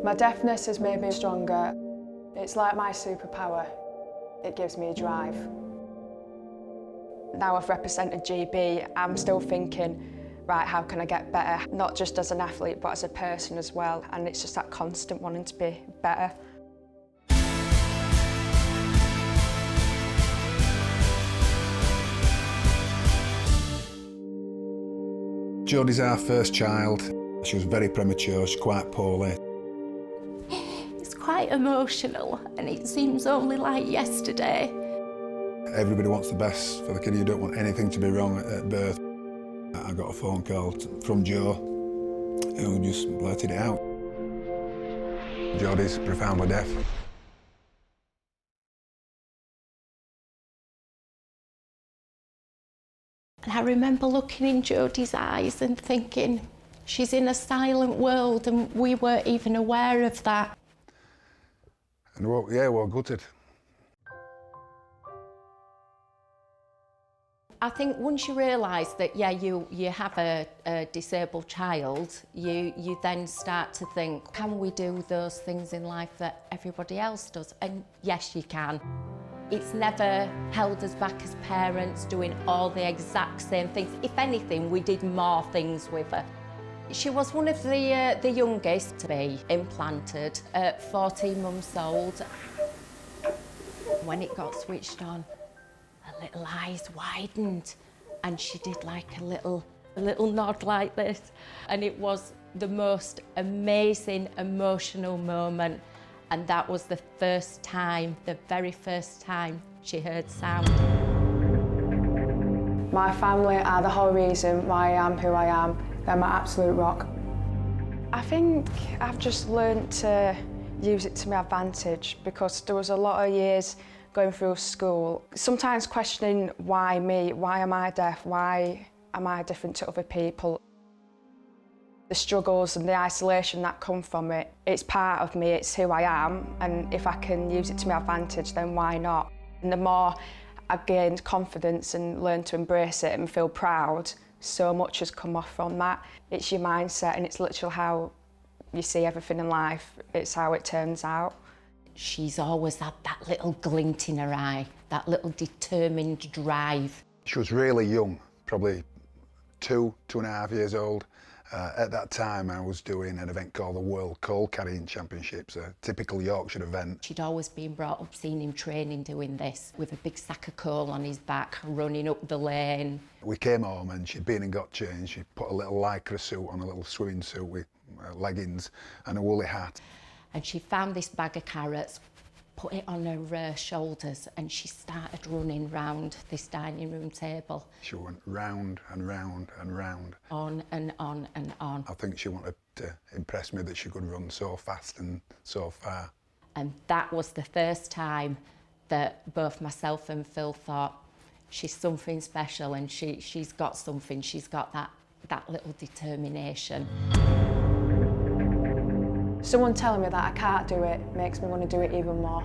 My deafness has made me stronger. It's like my superpower. It gives me a drive. Now I've represented GB, I'm still thinking, right, how can I get better? Not just as an athlete, but as a person as well. And it's just that constant wanting to be better. Jodie's our first child. She was very premature, she's quite poorly. It's quite emotional, and it seems only like yesterday. Everybody wants the best for the kid. You don't want anything to be wrong at birth. I got a phone call from Joe, who just blurted it out. Jodie's profoundly deaf. And I remember looking in Jodie's eyes and thinking, she's in a silent world, and we weren't even aware of that. And we're gutted. I think once you realise that, yeah, you have a disabled child, you then start to think, can we do those things in life that everybody else does? And yes, you can. It's never held us back as parents doing all the exact same things. If anything, we did more things with her. She was one of the youngest to be implanted at 14 months old. When it got switched on, her little eyes widened and she did like a little nod like this. And it was the most amazing, emotional moment. And that was the first time, the very first time she heard sound. My family are the whole reason why I am who I am. They're my absolute rock. I think I've just learnt to use it to my advantage, because there was a lot of years going through school, sometimes questioning why me, why am I deaf, why am I different to other people? The struggles and the isolation that come from it, it's part of me, it's who I am, and if I can use it to my advantage, then why not? And the more I gained confidence and learned to embrace it and feel proud, so much has come off from that. It's your mindset, and it's literally how you see everything in life, it's how it turns out. She's always had that little glint in her eye, that little determined drive. She was really young, probably 2.5 years old. At that time, I was doing an event called the World Coal Carrying Championships, a typical Yorkshire event. She'd always been brought up seeing him training doing this, with a big sack of coal on his back, running up the lane. We came home and she'd been and got changed. She put a little lycra suit on, a little swimming suit with leggings and a woolly hat. And she found this bag of carrots, put it on her shoulders, and she started running round this dining room table. She went round and round and round. On and on and on. I think she wanted to impress me that she could run so fast and so far. And that was the first time that both myself and Phil thought, she's something special, and she's got something, she's got that little determination. Someone telling me that I can't do it makes me want to do it even more.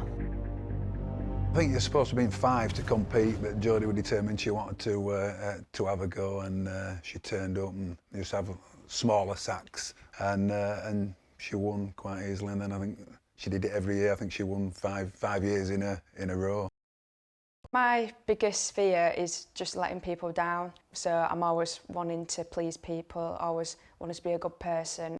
I think you're supposed to be in 5 to compete, but Jodie was determined she wanted to have a go, and she turned up and used to have smaller sacks, and she won quite easily. And then I think she did it every year. I think she won five years in a row. My biggest fear is just letting people down. So I'm always wanting to please people, always wanting to be a good person.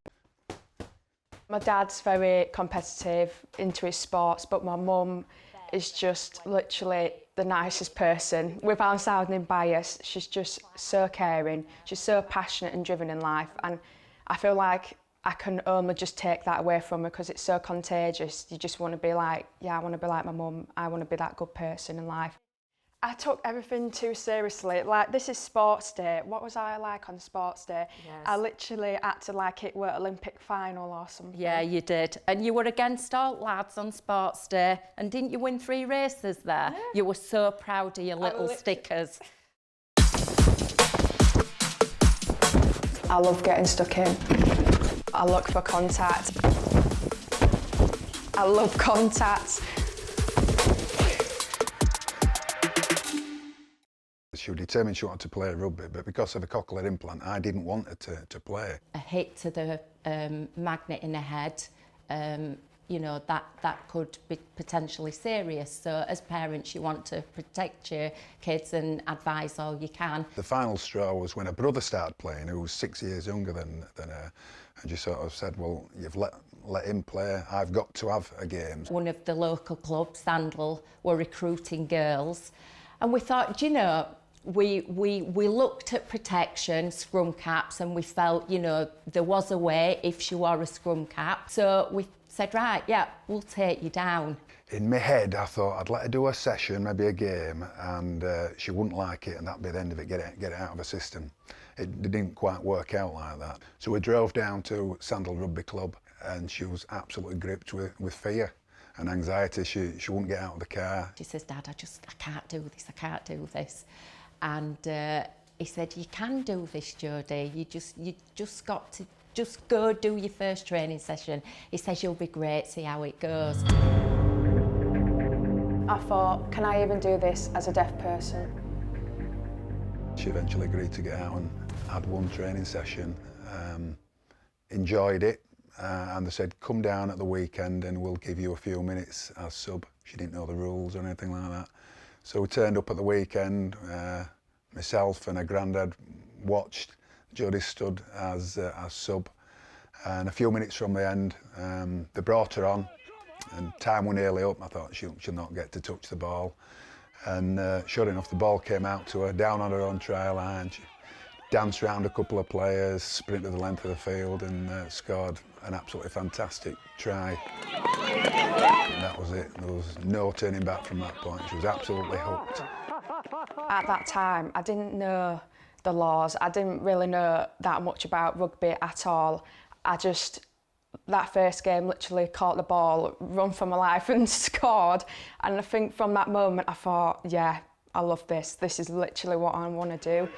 My dad's very competitive, into his sports, but my mum is just literally the nicest person. Without sounding biased, she's just so caring, she's so passionate and driven in life, and I feel like I can only just take that away from her because it's so contagious. You just want to be like, yeah, I want to be like my mum, I want to be that good person in life. I took everything too seriously. Like, this is sports day. What was I like on sports day? Yes. I literally acted like it were Olympic final or something. Yeah, you did. And you were against all lads on sports day. And didn't you win 3 races there? Yeah. You were so proud of your little stickers. I love getting stuck in. I look for contact. I love contact. She was determined she wanted to play rugby, but because of a cochlear implant, I didn't want her to play. A hit to the magnet in her head you know, that could be potentially serious. So as parents, you want to protect your kids and advise all you can. The final straw was when her brother started playing, who was 6 years younger than her, and she sort of said, well, you've let him play, I've got to have a game. One of the local clubs, Sandwell, were recruiting girls, and we thought, you know, we looked at protection, scrum caps, and we felt, you know, there was a way if she wore a scrum cap. So we said, right, yeah, we'll take you down. In my head, I thought I'd let her do a session, maybe a game, and she wouldn't like it, and that'd be the end of it, get it out of her system. It didn't quite work out like that. So we drove down to Sandwell Rugby Club, and she was absolutely gripped with fear and anxiety. She wouldn't get out of the car. She says, Dad, I can't do this, I can't do this. And he said, you can do this, Jodie. You just got to just go do your first training session. He says, you'll be great, see how it goes. I thought, can I even do this as a deaf person? She eventually agreed to get out and had one training session, enjoyed it, and they said, come down at the weekend and we'll give you a few minutes as sub. She didn't know the rules or anything like that. So we turned up at the weekend, myself and her granddad watched. Jodie stood as sub, and a few minutes from the end, they brought her on, and time were nearly up. I thought she'll not get to touch the ball, and sure enough, the ball came out to her, down on her own try line. She danced around a couple of players, sprinted the length of the field, and scored an absolutely fantastic try. And that was it. There was no turning back from that point. She was absolutely hooked. At that time, I didn't know the laws. I didn't really know that much about rugby at all. That first game, literally caught the ball, run for my life and scored. And I think from that moment, I thought, yeah, I love this. This is literally what I want to do.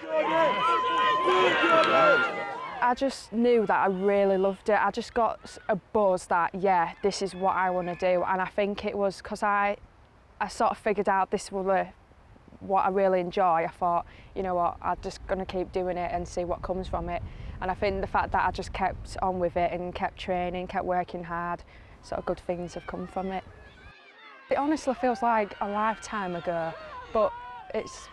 I just knew that I really loved it. I just got a buzz that, yeah, this is what I want to do. And I think it was because I sort of figured out this was what I really enjoy. I thought, you know what, I'm just going to keep doing it and see what comes from it. And I think the fact that I just kept on with it and kept training, kept working hard, sort of good things have come from it. It honestly feels like a lifetime ago, but it's,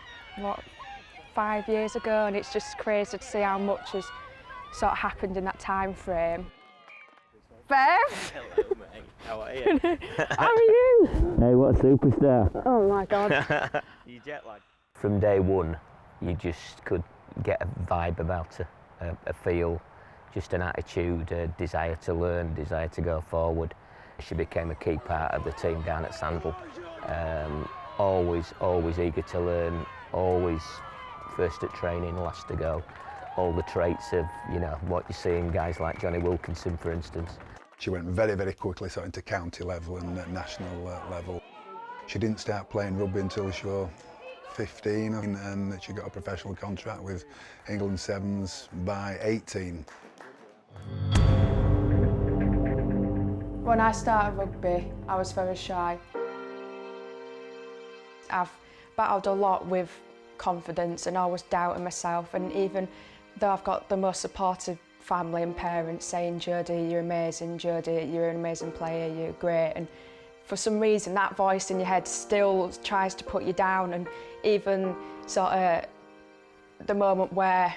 5 years ago, and it's just crazy to see how much has sort of happened in that time frame. Bev! Hello, mate. How are you? How are you? Hey, what a superstar. Oh my God. You jet lagged? From day one, you just could get a vibe about her, a feel, just an attitude, a desire to learn, desire to go forward. She became a key part of the team down at Sandwell. Always eager to learn, always first at training, last to go. All the traits of, you know, what you see in guys like Johnny Wilkinson, for instance. She went very, very quickly sort of into county level and national level. She didn't start playing rugby until she was 15, and she got a professional contract with England Sevens by 18. When I started rugby, I was very shy. I've battled a lot with confidence and always doubting myself, and even though I've got the most supportive family and parents saying, Jodie, you're amazing, Jodie, you're an amazing player, you're great, and for some reason that voice in your head still tries to put you down. And even sort of the moment where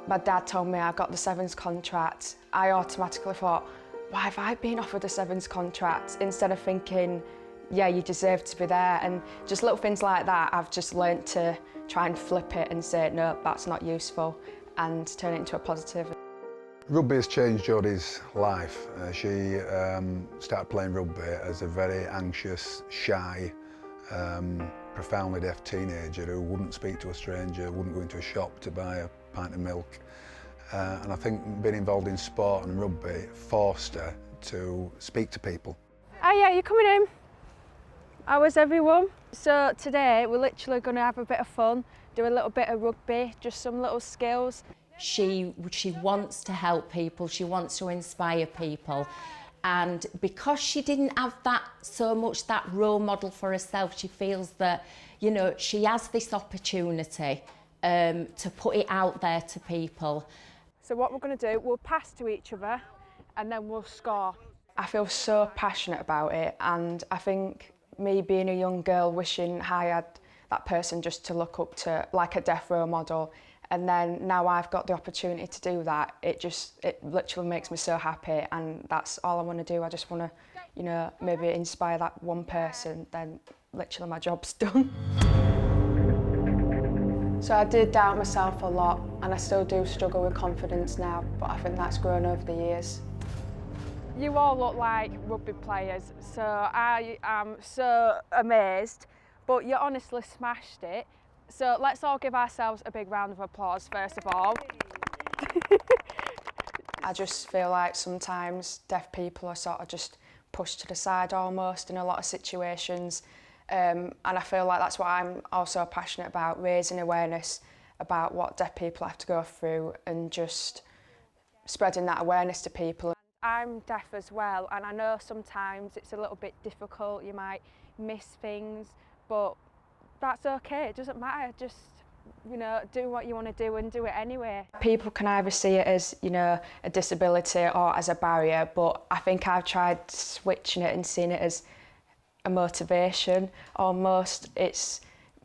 my dad told me I got the Sevens contract, I automatically thought, why have I been offered a Sevens contract, instead of thinking, yeah, you deserve to be there. And just little things like that, I've just learnt to try and flip it and say, no, that's not useful, and turn it into a positive. Rugby has changed Jodie's life. She started playing rugby as a very anxious, shy, profoundly deaf teenager who wouldn't speak to a stranger, wouldn't go into a shop to buy a pint of milk. And I think being involved in sport and rugby forced her to speak to people. Oh yeah, you coming in? How is everyone? So today we're literally going to have a bit of fun, do a little bit of rugby, just some little skills. She wants to help people, she wants to inspire people, and because she didn't have that role model for herself, she feels that, you know, she has this opportunity to put it out there to people. So what we're going to do, we'll pass to each other and then we'll score. I feel so passionate about it, and I think me being a young girl wishing I had that person just to look up to, like a deaf role model, and then now I've got the opportunity to do that, it literally makes me so happy, and that's all I want to do. I just want to, you know, maybe inspire that one person, then literally my job's done. So I did doubt myself a lot, and I still do struggle with confidence now, but I think that's grown over the years. You all look like rugby players, so I am so amazed, but you honestly smashed it. So let's all give ourselves a big round of applause first of all. I just feel like sometimes deaf people are sort of just pushed to the side almost in a lot of situations. And I feel like that's what I'm also passionate about, raising awareness about what deaf people have to go through and just spreading that awareness to people. I'm deaf as well, and I know sometimes it's a little bit difficult, you might miss things, but that's okay, it doesn't matter, just, you know, do what you want to do and do it anyway. People can either see it as, you know, a disability or as a barrier, but I think I've tried switching it and seeing it as a motivation almost. It's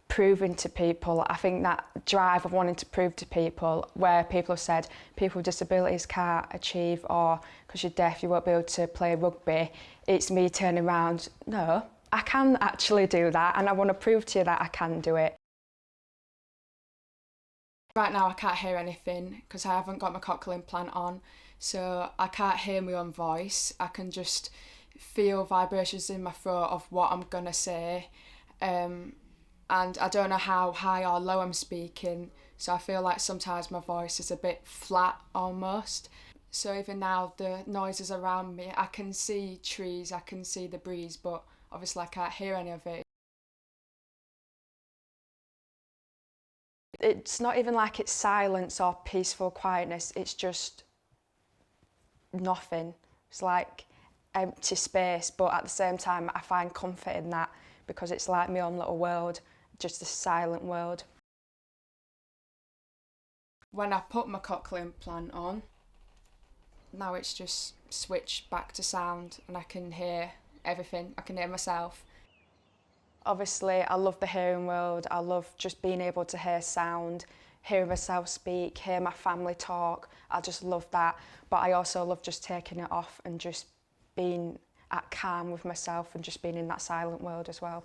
proving to people, I think that drive of wanting to prove to people, where people have said people with disabilities can't achieve, or because you're deaf you won't be able to play rugby, it's me turning around, no, I can actually do that, and I want to prove to you that I can do it. Right now I can't hear anything because I haven't got my cochlear implant on, so I can't hear my own voice. I can just feel vibrations in my throat of what I'm gonna say, and I don't know how high or low I'm speaking, so I feel like sometimes my voice is a bit flat almost. So even now the noises around me, I can see trees, I can see the breeze, but obviously I can't hear any of it. It's not even like it's silence or peaceful quietness, it's just nothing. It's like empty space, but at the same time I find comfort in that because it's like my own little world, just a silent world. When I put my cochlear implant on, now it's just switched back to sound and I can hear everything, I can hear myself. Obviously I love the hearing world, I love just being able to hear sound, hearing myself speak, hear my family talk, I just love that. But I also love just taking it off and just being at calm with myself and just being in that silent world as well.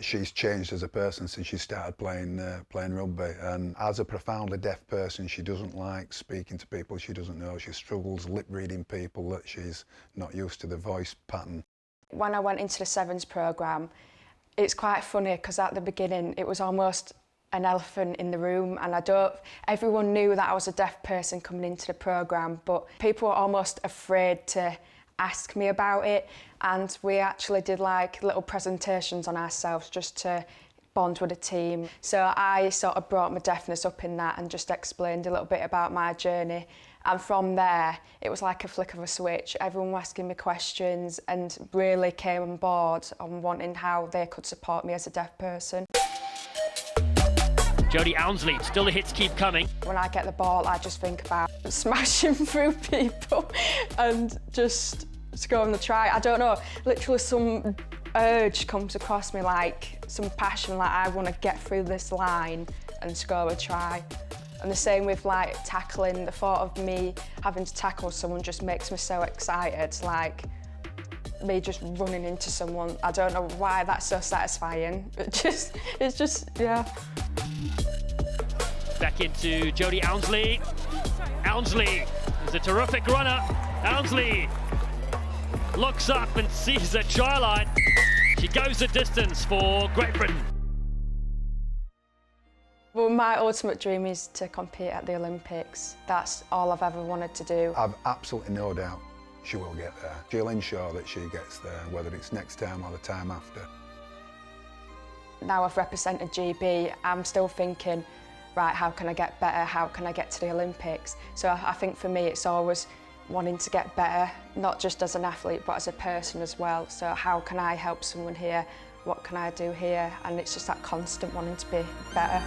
She's changed as a person since she started playing rugby, and as a profoundly deaf person she doesn't like speaking to people she doesn't know. She struggles lip reading people that she's not used to the voice pattern. When I went into the Sevens programme, it's quite funny because at the beginning it was almost an elephant in the room, and everyone knew that I was a deaf person coming into the programme, but people were almost afraid to ask me about it, and we actually did like little presentations on ourselves just to bond with the team. So I sort of brought my deafness up in that and just explained a little bit about my journey, and from there it was like a flick of a switch. Everyone was asking me questions and really came on board on wanting how they could support me as a deaf person. Jodie Ounsley, still the hits keep coming. When I get the ball, I just think about smashing through people and just scoring the try. I don't know, literally some urge comes across me, like some passion, like I want to get through this line and score a try. And the same with like tackling, the thought of me having to tackle someone just makes me so excited, like me just running into someone. I don't know why that's so satisfying, it's just, yeah. Back into Jodie Ounsley. Ounsley is a terrific runner. Ounsley looks up and sees the try line. She goes the distance for Great Britain. Well, my ultimate dream is to compete at the Olympics. That's all I've ever wanted to do. I've absolutely no doubt she will get there. She'll ensure that she gets there, whether it's next time or the time after. Now I've represented GB, I'm still thinking, right, how can I get better? How can I get to the Olympics? So I think for me it's always wanting to get better, not just as an athlete but as a person as well. So how can I help someone here? What can I do here? And it's just that constant wanting to be better.